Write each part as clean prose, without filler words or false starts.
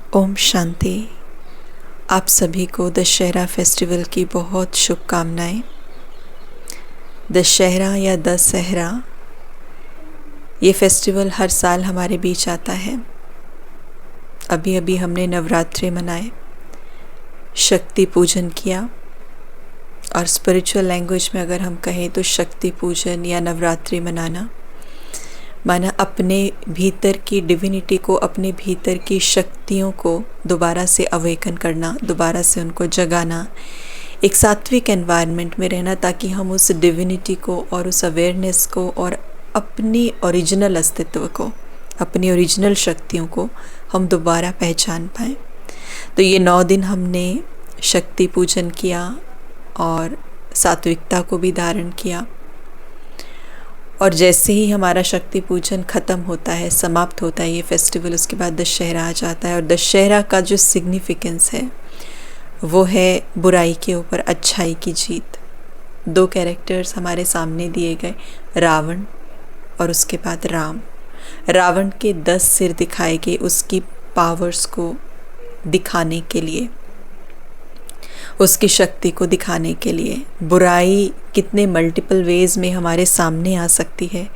ओम शांति। आप सभी को दशहरा फेस्टिवल की बहुत शुभकामनाएं। दशहरा या दशहरा ये फेस्टिवल हर साल हमारे बीच आता है। अभी अभी हमने नवरात्रि मनाए, शक्ति पूजन किया, और स्पिरिचुअल लैंग्वेज में अगर हम कहें तो शक्ति पूजन या नवरात्रि मनाना माना अपने भीतर की डिविनिटी को, अपने भीतर की शक्तियों को दोबारा से अवेकन करना, दोबारा से उनको जगाना, एक सात्विक एनवायरनमेंट में रहना, ताकि हम उस डिविनिटी को और उस अवेयरनेस को और अपनी ओरिजिनल अस्तित्व को, अपनी ओरिजिनल शक्तियों को हम दोबारा पहचान पाएँ। तो ये 9 दिन हमने शक्ति पूजन किया और सात्विकता को भी धारण किया। और जैसे ही हमारा शक्ति पूजन ख़त्म होता है, समाप्त होता है ये फेस्टिवल, उसके बाद दशहरा आ जाता है। और दशहरा का जो सिग्निफिकेंस है वो है बुराई के ऊपर अच्छाई की जीत। 2 कैरेक्टर्स हमारे सामने दिए गए, रावण और उसके बाद राम। रावण के 10 सिर दिखाए गए उसकी पावर्स को दिखाने के लिए, उसकी शक्ति को दिखाने के लिए। बुराई कितने मल्टीपल वेज में हमारे सामने आ सकती है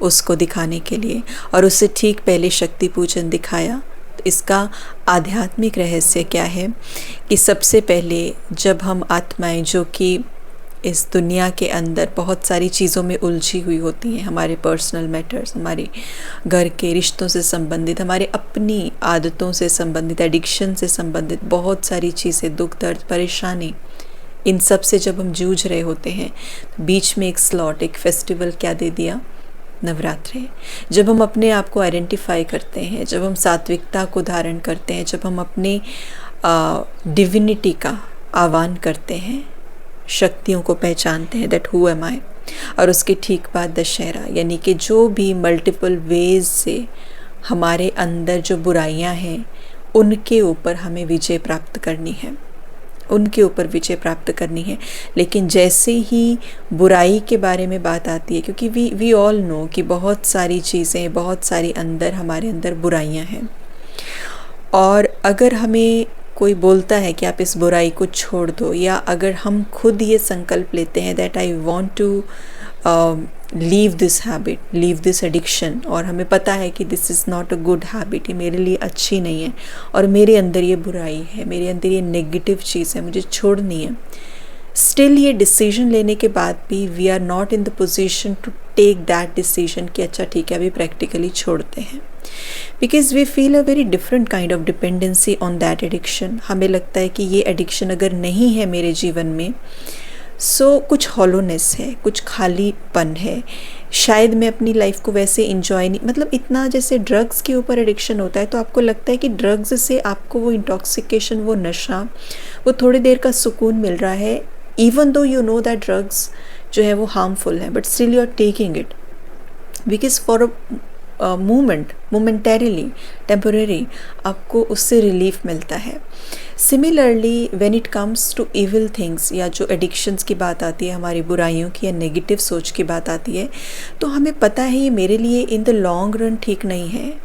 उसको दिखाने के लिए। और उससे ठीक पहले शक्ति पूजन दिखाया। तो इसका आध्यात्मिक रहस्य क्या है कि सबसे पहले जब हम आत्माएं जो कि इस दुनिया के अंदर बहुत सारी चीज़ों में उलझी हुई होती हैं, हमारे पर्सनल मैटर्स, हमारे घर के रिश्तों से संबंधित, हमारे अपनी आदतों से संबंधित, एडिक्शन से संबंधित बहुत सारी चीज़ें, दुख दर्द परेशानी, इन सब से जब हम जूझ रहे होते हैं, बीच में एक स्लॉट, एक फेस्टिवल क्या दे दिया? नवरात्रि। जब हम अपने आप को आइडेंटिफाई करते हैं, जब हम सात्विकता को धारण करते हैं, जब हम अपने डिविनिटी का आह्वान करते हैं, शक्तियों को पहचानते हैं, दैट हु एम आई। और उसके ठीक बाद दशहरा, यानी कि जो भी मल्टीपल वेज से हमारे अंदर जो बुराइयां हैं उनके ऊपर हमें विजय प्राप्त करनी है, उनके ऊपर विजय प्राप्त करनी है। लेकिन जैसे ही बुराई के बारे में बात आती है, क्योंकि वी ऑल नो कि बहुत सारी चीज़ें, बहुत सारी हमारे अंदर बुराइयां हैं, और अगर हमें कोई बोलता है कि आप इस बुराई को छोड़ दो, या अगर हम खुद ये संकल्प लेते हैं that I want to leave this habit, leave this addiction, और हमें पता है कि this is not a good habit, ये मेरे लिए अच्छी नहीं है, और मेरे अंदर ये बुराई है, मेरे अंदर ये नेगेटिव चीज़ है, मुझे छोड़नी है। स्टिल ये डिसीजन लेने के बाद भी we are not in the position to take that decision कि अच्छा ठीक है अभी प्रैक्टिकली छोड़ते हैं, because we feel a very different kind of dependency on that addiction. हमें लगता है कि ये एडिक्शन अगर नहीं है मेरे जीवन में, सो कुछ हॉलोनेस है, कुछ खालीपन है, शायद मैं अपनी लाइफ को वैसे इंजॉय नहीं, मतलब इतना जैसे ड्रग्स के ऊपर एडिक्शन होता है तो आपको लगता है कि ड्रग्स से आपको वो इंटॉक्सिकेशन, वो नशा, वो थोड़ी देर का सुकून मिल रहा है, even though you know that drugs जो है वो हार्मफुल है, but still you are taking it because for a momentarily, temporary आपको उससे रिलीफ मिलता है। Similarly when it comes to evil things, या जो एडिक्शंस की बात आती है, हमारी बुराइयों की या नेगेटिव सोच की बात आती है, तो हमें पता है ये मेरे लिए इन द लॉन्ग रन ठीक नहीं है।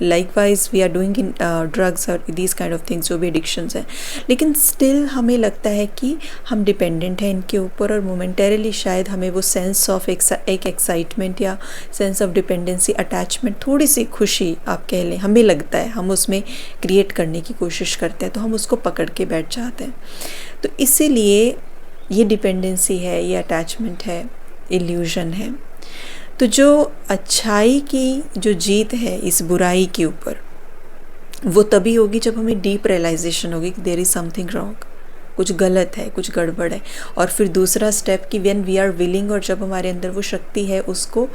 Likewise we are doing in drugs और दीज काइंड ऑफ थिंग्स, जो भी एडिक्शंस हैं, लेकिन स्टिल हमें लगता है कि हम डिपेंडेंट हैं इनके ऊपर, और मोमेंटरीली शायद हमें वो सेंस ऑफ एक एक्साइटमेंट या सेंस ऑफ डिपेंडेंसी, अटैचमेंट, थोड़ी सी खुशी आप कह लें, हमें लगता है, हम उसमें क्रिएट करने की कोशिश करते हैं, तो हम उसको पकड़ के बैठ जाते हैं। तो इसीलिए ये डिपेंडेंसी है, ये अटैचमेंट है, इल्यूजन है। तो जो अच्छाई की जो जीत है इस बुराई के ऊपर, वो तभी होगी जब हमें डीप रियलाइजेशन होगी कि देयर इज़ समथिंग रॉन्ग, कुछ गलत है, कुछ गड़बड़ है। और फिर दूसरा स्टेप कि व्हेन वी आर विलिंग, और जब हमारे अंदर वो शक्ति है उसको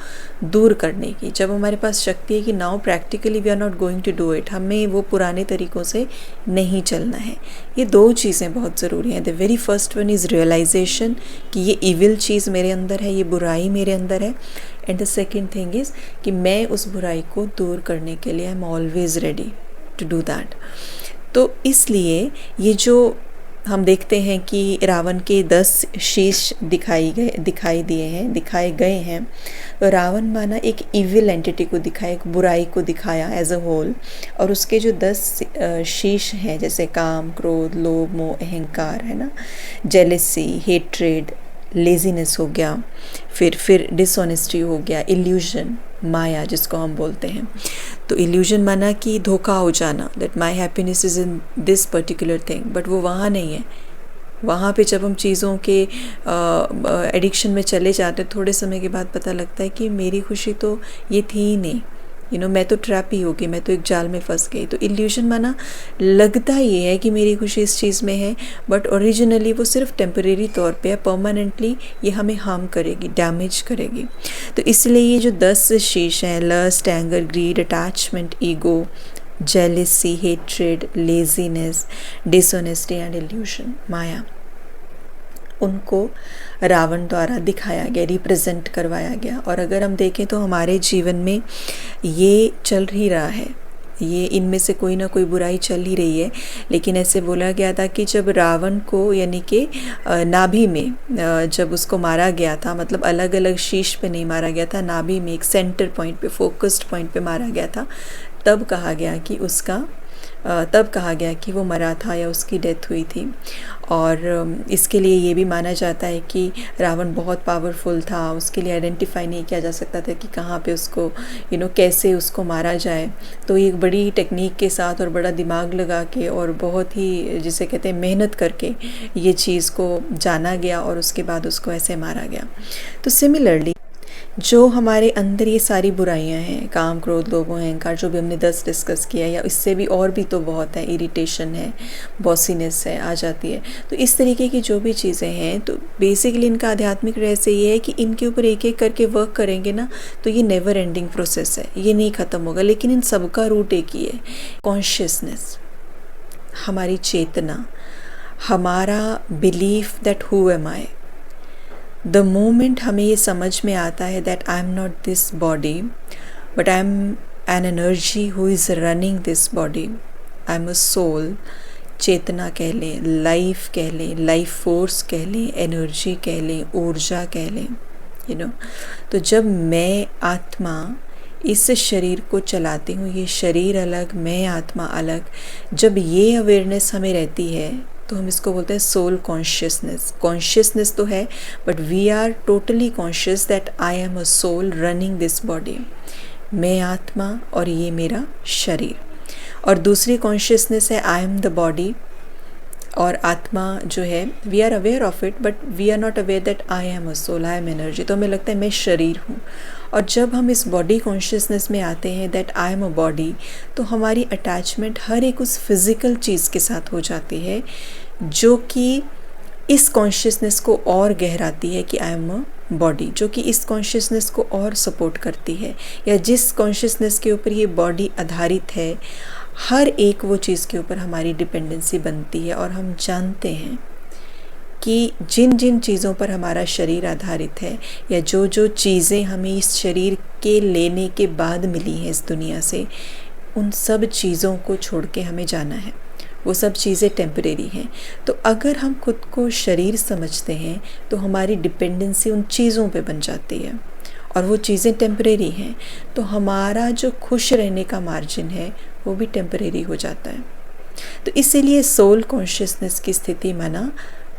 दूर करने की, जब हमारे पास शक्ति है कि now practically we are not going to do it, हमें वो पुराने तरीक़ों से नहीं चलना है। ये 2 चीज़ें बहुत ज़रूरी हैं। The very first one is realisation कि ये इविल चीज़ मेरे अंदर है, ये बुराई मेरे अंदर है, and the second thing is कि मैं उस बुराई को दूर करने के लिए I am always ready to do that. तो इसलिए ये जो हम देखते हैं कि रावण के 10 शीश दिखाए गए हैं। तो रावण माना एक इविल एंटिटी को दिखाया, एक बुराई को दिखाया एज अ होल, और उसके जो 10 शीश हैं जैसे काम, क्रोध, लोभ, मोह, अहंकार, है ना, जेलेसी, हेट्रेड, लेजीनेस हो गया, फिर डिसऑनेस्टी हो गया, इल्यूजन, माया जिसको हम बोलते हैं। तो इल्यूजन माना कि धोखा हो जाना, that my happiness is in this particular thing, but वो वहाँ नहीं है। वहाँ पे जब हम चीज़ों के एडिक्शन में चले जाते हैं, थोड़े समय के बाद पता लगता है कि मेरी खुशी तो ये थी ही नहीं, मैं तो ट्रैप ही हो गई, मैं तो एक जाल में फंस गई। तो इल्यूजन माना लगता ये है कि मेरी खुशी इस चीज़ में है, बट ओरिजिनली वो सिर्फ टेम्परेरी तौर पे है, परमानेंटली ये हमें हार्म करेगी, डैमेज करेगी। तो इसलिए ये जो 10 शीश हैं, lust, anger, greed, attachment, ego, jealousy, hatred, laziness, dishonesty and illusion, माया, उनको रावण द्वारा दिखाया गया, रिप्रेजेंट करवाया गया। और अगर हम देखें तो हमारे जीवन में ये चल ही रहा है, ये इनमें से कोई ना कोई बुराई चल ही रही है। लेकिन ऐसे बोला गया था कि जब रावण को, यानी कि नाभि में जब उसको मारा गया था, मतलब अलग अलग शीश पे नहीं मारा गया था, नाभि में एक सेंटर पॉइंट पे, फोकस्ड पॉइंट पे मारा गया था, तब कहा गया कि वो मरा था या उसकी डेथ हुई थी। और इसके लिए ये भी माना जाता है कि रावण बहुत पावरफुल था, उसके लिए आइडेंटिफाई नहीं किया जा सकता था कि कहाँ पे उसको कैसे उसको मारा जाए। तो एक बड़ी टेक्निक के साथ और बड़ा दिमाग लगा के और बहुत ही, जिसे कहते हैं, मेहनत करके ये चीज़ को जाना गया और उसके बाद उसको ऐसे मारा गया। तो सिमिलरली जो हमारे अंदर ये सारी बुराइयां हैं, काम, क्रोध, लोभ, अहंकार, जो भी हमने 10 डिस्कस किया, या इससे भी और भी तो बहुत है, इरिटेशन है, बॉसीनेस है, आ जाती है। तो इस तरीके की जो भी चीज़ें हैं, तो बेसिकली इनका आध्यात्मिक रहस्य ये है कि इनके ऊपर एक एक करके वर्क करेंगे ना, तो ये नेवर एंडिंग प्रोसेस है, ये नहीं ख़त्म होगा। लेकिन इन सबका रूट एक ही है, कॉन्शियसनेस, हमारी चेतना, हमारा belief that who am I. The moment हमें ये समझ में आता है that I am not this body, but I am an energy who is running this body, I am a soul, चेतना कह लें, लाइफ कह लें, लाइफ फोर्स कह लें, एनर्जी कह लें, ऊर्जा कह लें, तो जब मैं आत्मा इस शरीर को चलाती हूँ, ये शरीर अलग, मैं आत्मा अलग, जब ये अवेयरनेस हमें रहती है, तो हम इसको बोलते हैं सोल कॉन्शियसनेस। कॉन्शियसनेस तो है, but we are totally conscious that I am a soul running this body, मैं आत्मा और ये मेरा शरीर। और दूसरी कॉन्शियसनेस है आई एम द बॉडी, और आत्मा जो है we are aware of it, but we are not aware that I am a soul, I am energy. तो हमें लगता है मैं शरीर हूँ। और जब हम इस बॉडी कॉन्शियसनेस में आते हैं that I am a body, तो हमारी अटैचमेंट हर एक उस फिज़िकल चीज़ के साथ हो जाती है जो कि इस कॉन्शियसनेस को और गहराती है कि आई एम अ बॉडी, जो कि इस कॉन्शियसनेस को और सपोर्ट करती है, या जिस कॉन्शियसनेस के ऊपर ये बॉडी आधारित है, हर एक वो चीज़ के ऊपर हमारी डिपेंडेंसी बनती है। और हम जानते हैं कि जिन जिन चीज़ों पर हमारा शरीर आधारित है, या जो जो चीज़ें हमें इस शरीर के लेने के बाद मिली हैं इस दुनिया से, उन सब चीज़ों को छोड़ के हमें जाना है। वो सब चीज़ें टेम्परेरी हैं। तो अगर हम खुद को शरीर समझते हैं, तो हमारी डिपेंडेंसी उन चीज़ों पे बन जाती है, और वो चीज़ें टेम्परेरी हैं, तो हमारा जो खुश रहने का मार्जिन है वो भी टेम्परेरी हो जाता है। तो इसीलिए सोल कॉन्शियसनेस की स्थिति माना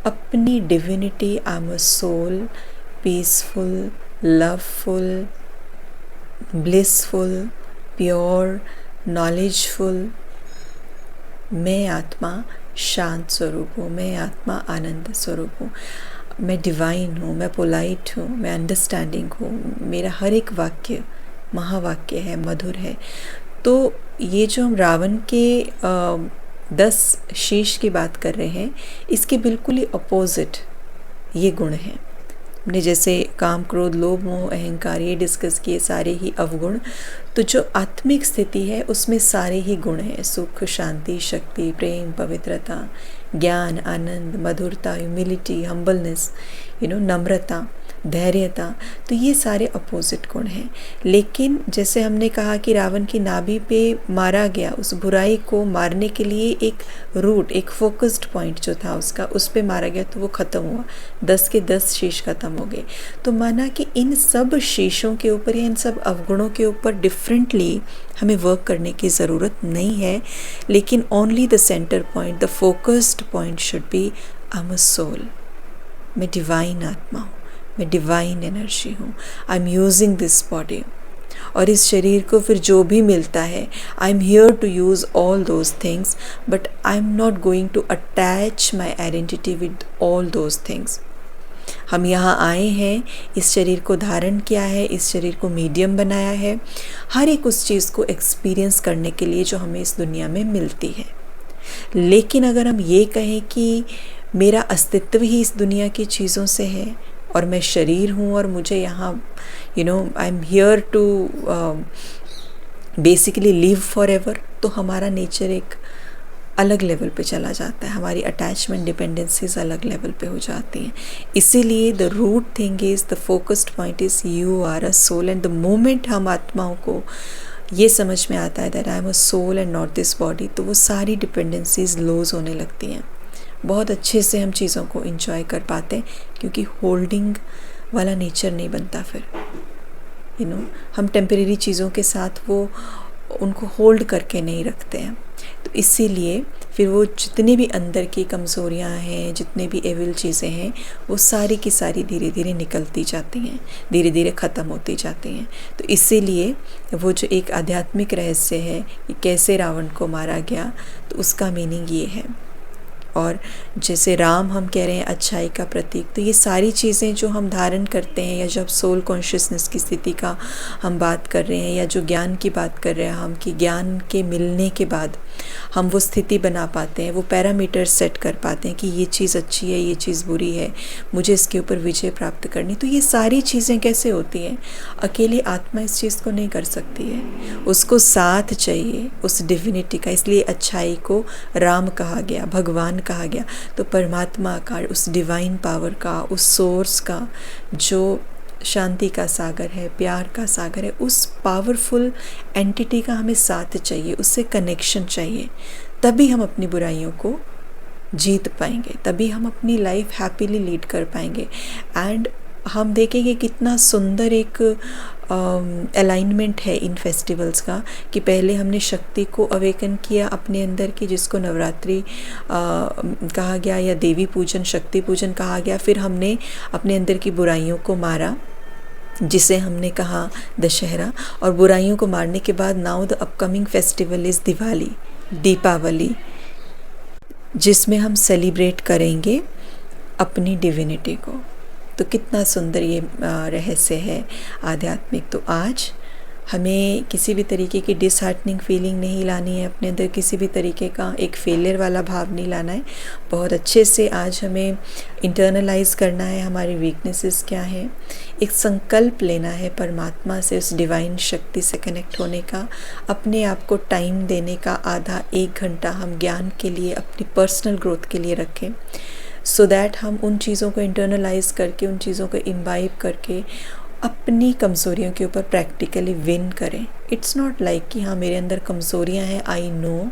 अपनी divinity, I am a soul, peaceful, loveful, blissful, pure, knowledgeful, मैं आत्मा शांत स्वरूप हूँ, मैं आत्मा आनंद स्वरूप हूँ, मैं डिवाइन हूँ, मैं पोलाइट हूँ, मैं अंडरस्टैंडिंग हूँ, मेरा हर एक वाक्य महावाक्य है, मधुर है। तो ये जो हम रावण के 10 शीश की बात कर रहे हैं, इसके बिल्कुल ही अपोजिट ये गुण हैं। हमने जैसे काम, क्रोध, लोभ, मोह, अहंकार ये डिस्कस किए, सारे ही अवगुण। तो जो आत्मिक स्थिति है उसमें सारे ही गुण हैं, सुख, शांति, शक्ति, प्रेम, पवित्रता, ज्ञान, आनंद, मधुरता, ह्यूमिलिटी, हम्बलनेस, नम्रता। धैर्यता, तो ये सारे अपोजिट गुण हैं। लेकिन जैसे हमने कहा कि रावण की नाभि पे मारा गया, उस बुराई को मारने के लिए एक रूट, एक फोकस्ड पॉइंट जो था उसका, उस पे मारा गया तो वो ख़त्म हुआ, 10 के 10 शीश ख़त्म हो गए। तो माना कि इन सब शीशों के ऊपर या इन सब अवगुणों के ऊपर डिफरेंटली हमें वर्क करने की ज़रूरत नहीं है, लेकिन only the centre point, the focused point should be I am a soul, मैं डिवाइन आत्मा हूँ, मैं डिवाइन एनर्जी हूँ, I am using this body. और इस शरीर को फिर जो भी मिलता है, I am here to use all those things, but I am not going to attach my identity with all those things. हम यहाँ आए हैं, इस शरीर को धारण किया है, इस शरीर को मीडियम बनाया है, हर एक उस चीज़ को एक्सपीरियंस करने के लिए जो हमें इस दुनिया में मिलती है। लेकिन अगर हम ये कहें कि मेरा अस्तित्व ही इस दुनिया की चीज़ों से है और मैं शरीर हूँ और मुझे यहाँ I am here to basically live forever, तो हमारा नेचर एक अलग लेवल पे चला जाता है, हमारी अटैचमेंट डिपेंडेंसीज अलग लेवल पे हो जाती हैं। इसीलिए the root thing is, the focused point is you are a soul. And the moment हम आत्माओं को ये समझ में आता है that I am a soul and not this body, तो वो सारी डिपेंडेंसीज लूज़ होने लगती हैं। बहुत अच्छे से हम चीज़ों को इंजॉय कर पाते हैं, क्योंकि होल्डिंग वाला नेचर नहीं बनता फिर। हम टेम्परेरी चीज़ों के साथ वो उनको होल्ड करके नहीं रखते हैं। तो इसीलिए फिर वो जितनी भी अंदर की कमज़ोरियाँ हैं, जितने भी एविल चीज़ें हैं, वो सारी की सारी धीरे धीरे निकलती जाती हैं, धीरे धीरे ख़त्म होती जाती हैं। तो इसीलिए वो जो एक आध्यात्मिक रहस्य है कि कैसे रावण को मारा गया, तो उसका मीनिंग ये है। और जैसे राम हम कह रहे हैं अच्छाई का प्रतीक, तो ये सारी चीज़ें जो हम धारण करते हैं, या जब सोल कॉन्शियसनेस की स्थिति का हम बात कर रहे हैं, या जो ज्ञान की बात कर रहे हैं हम, कि ज्ञान के मिलने के बाद हम वो स्थिति बना पाते हैं, वो पैरामीटर सेट कर पाते हैं कि ये चीज़ अच्छी है, ये चीज़ बुरी है, मुझे इसके ऊपर विजय प्राप्त करनी। तो ये सारी चीज़ें कैसे होती हैं? अकेली आत्मा इस चीज़ को नहीं कर सकती है, उसको साथ चाहिए उस डिविनिटी का। इसलिए अच्छाई को राम कहा गया, भगवान कहा गया। तो परमात्मा का, उस डिवाइन पावर का, उस सोर्स का जो शांति का सागर है, प्यार का सागर है, उस पावरफुल एंटिटी का हमें साथ चाहिए, उससे कनेक्शन चाहिए। तभी हम अपनी बुराइयों को जीत पाएंगे, तभी हम अपनी लाइफ हैप्पीली लीड कर पाएंगे। एंड हम देखेंगे कितना सुंदर एक अलाइनमेंट है इन फेस्टिवल्स का, कि पहले हमने शक्ति को अवेकन किया अपने अंदर की, जिसको नवरात्रि कहा गया, या देवी पूजन, शक्ति पूजन कहा गया। फिर हमने अपने अंदर की बुराइयों को मारा, जिसे हमने कहा दशहरा। और बुराइयों को मारने के बाद now the upcoming festival is Diwali, Deepawali, जिसमें हम सेलिब्रेट करेंगे अपनी डिविनिटी को। तो कितना सुंदर ये रहस्य है आध्यात्मिक। तो आज हमें किसी भी तरीके की डिसहार्टनिंग फीलिंग नहीं लानी है, अपने अंदर किसी भी तरीके का एक फेलियर वाला भाव नहीं लाना है। बहुत अच्छे से आज हमें इंटरनलाइज करना है हमारी वीकनेसेस क्या हैं, एक संकल्प लेना है परमात्मा से, उस डिवाइन शक्ति से कनेक्ट होने का, अपने आप को टाइम देने का, आधा 1 घंटा हम ज्ञान के लिए, अपनी पर्सनल ग्रोथ के लिए रखें, सो दैट हम उन चीज़ों को इंटरनलाइज करके, उन चीज़ों को इम्बाइब करके अपनी कमज़ोरियों के ऊपर प्रैक्टिकली विन करें। इट्स नॉट लाइक कि हाँ मेरे अंदर कमज़ोरियाँ हैं, आई नो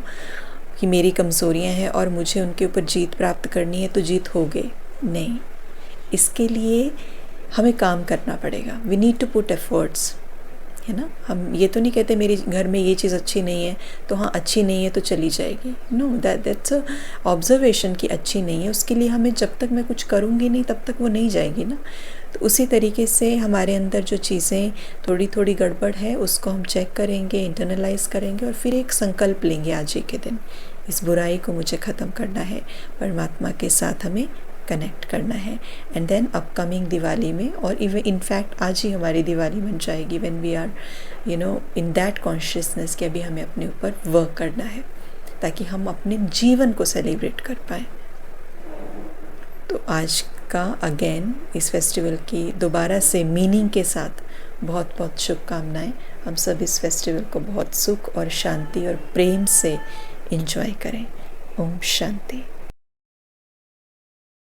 कि मेरी कमज़ोरियाँ हैं और मुझे उनके ऊपर जीत प्राप्त करनी है तो जीत हो गई, नहीं। इसके लिए हमें काम करना पड़ेगा, we need to put efforts, है ना। हम ये तो नहीं कहते मेरे घर में ये चीज़ अच्छी नहीं है तो हाँ अच्छी नहीं है तो चली जाएगी, नो, दैट्स अ ऑब्जर्वेशन कि अच्छी नहीं है। उसके लिए हमें जब तक मैं कुछ करूँगी नहीं तब तक वो नहीं जाएगी ना। तो उसी तरीके से हमारे अंदर जो चीज़ें थोड़ी थोड़ी गड़बड़ है उसको हम चेक करेंगे, इंटरनलाइज करेंगे और फिर एक संकल्प लेंगे आज ही के दिन, इस बुराई को मुझे ख़त्म करना है, परमात्मा के साथ हमें कनेक्ट करना है। एंड देन अपकमिंग दिवाली में, और इवन इनफैक्ट आज ही हमारी दिवाली बन जाएगी when we are in that consciousness कि अभी हमें अपने ऊपर वर्क करना है ताकि हम अपने जीवन को सेलिब्रेट कर पाएँ। तो आज का अगेन इस फेस्टिवल की दोबारा से मीनिंग के साथ बहुत बहुत शुभकामनाएं। हम सब इस फेस्टिवल को बहुत सुख और शांति और प्रेम से एंजॉय करें। ओम शांति।